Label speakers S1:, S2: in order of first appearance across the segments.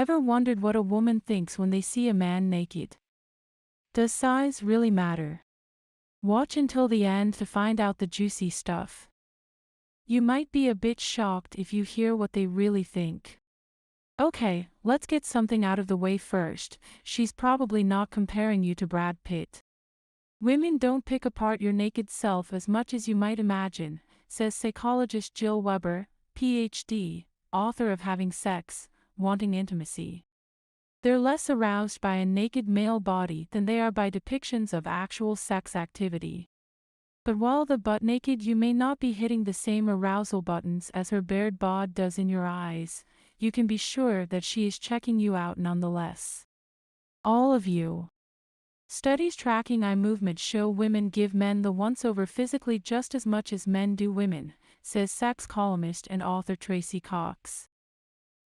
S1: Ever wondered what a woman thinks when they see a man naked? Does size really matter? Watch until the end to find out the juicy stuff. You might be a bit shocked if you hear what they really think. Okay, let's get something out of the way first. She's probably not comparing you to Brad Pitt. Women don't pick apart your naked self as much as you might imagine, says psychologist Jill Weber, PhD, author of Having Sex, Wanting Intimacy. They're less aroused by a naked male body than they are by depictions of actual sex activity. But while the butt naked, you may not be hitting the same arousal buttons as her bared bod does in your eyes, you can be sure that she is checking you out nonetheless. All of you. Studies tracking eye movement show women give men the once-over physically just as much as men do women, says sex columnist and author Tracy Cox.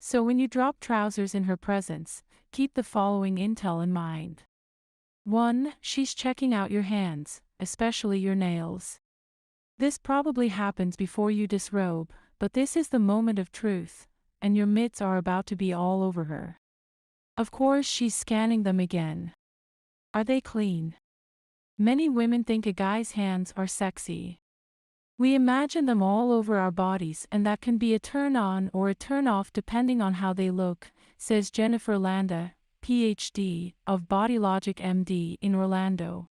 S1: So when you drop trousers in her presence, keep the following intel in mind. 1. She's checking out your hands, especially your nails. This probably happens before you disrobe, but this is the moment of truth, and your mitts are about to be all over her. Of course, she's scanning them again. Are they clean? Many women think a guy's hands are sexy. We imagine them all over our bodies, and that can be a turn on or a turn off depending on how they look, says Jennifer Landa, PhD, of BodyLogic MD in Orlando.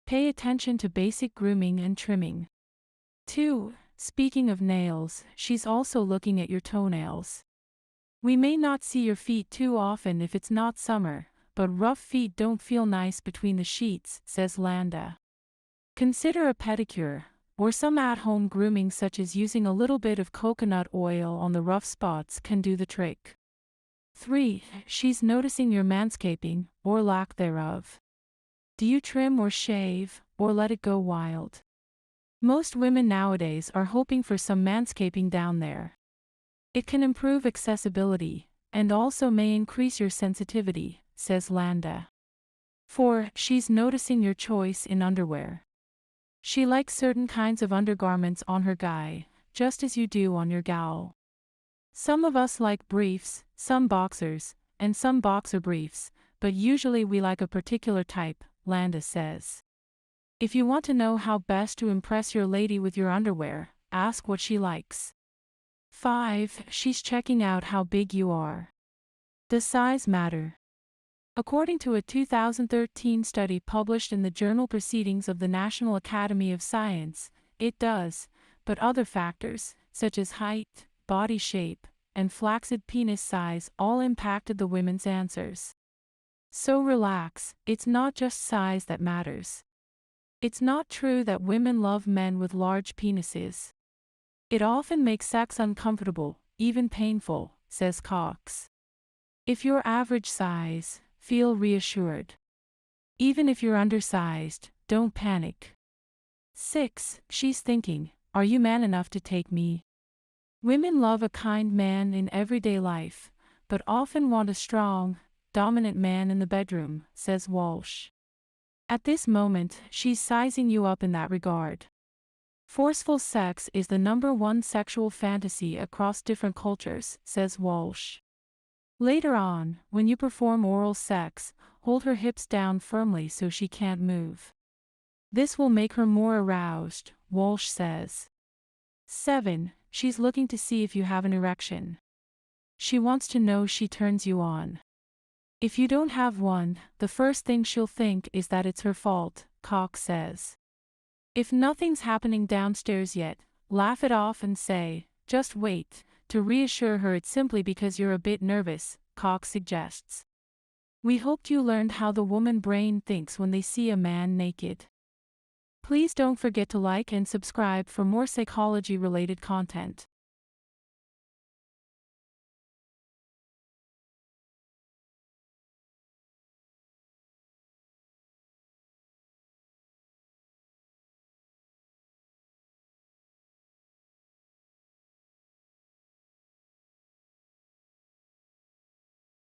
S1: Pay attention to basic grooming and trimming. 2. Speaking of nails, she's also looking at your toenails. We may not see your feet too often if it's not summer, but rough feet don't feel nice between the sheets, says Landa. Consider a pedicure, or some at-home grooming such as using a little bit of coconut oil on the rough spots can do the trick. 3. She's noticing your manscaping, or lack thereof. Do you trim or shave, or let it go wild? Most women nowadays are hoping for some manscaping down there. It can improve accessibility, and also may increase your sensitivity, says Landa. 4. She's noticing your choice in underwear. She likes certain kinds of undergarments on her guy, just as you do on your gal. Some of us like briefs, some boxers, and some boxer briefs, but usually we like a particular type, Landa says. If you want to know how best to impress your lady with your underwear, ask what she likes. 5. She's checking out how big you are. Does size matter? According to a 2013 study published in the journal Proceedings of the National Academy of Science, it does, but other factors, such as height, body shape, and flaccid penis size all impacted the women's answers. So relax, it's not just size that matters. It's not true that women love men with large penises. It often makes sex uncomfortable, even painful, says Cox. If you're average size, feel reassured. Even if you're undersized, don't panic. 6. She's thinking, are you man enough to take me? Women love a kind man in everyday life, but often want a strong, dominant man in the bedroom, says Walsh. At this moment, she's sizing you up in that regard. Forceful sex is the #1 sexual fantasy across different cultures, says Walsh. Later on, when you perform oral sex, hold her hips down firmly so she can't move. This will make her more aroused, Walsh says. 7. She's looking to see if you have an erection. She wants to know she turns you on. If you don't have one, the first thing she'll think is that it's her fault, Cox says. If nothing's happening downstairs yet, laugh it off and say, just wait. To reassure her it's simply because you're a bit nervous, Cox suggests. We hoped you learned how the woman brain thinks when they see a man naked. Please don't forget to like and subscribe for more psychology-related content.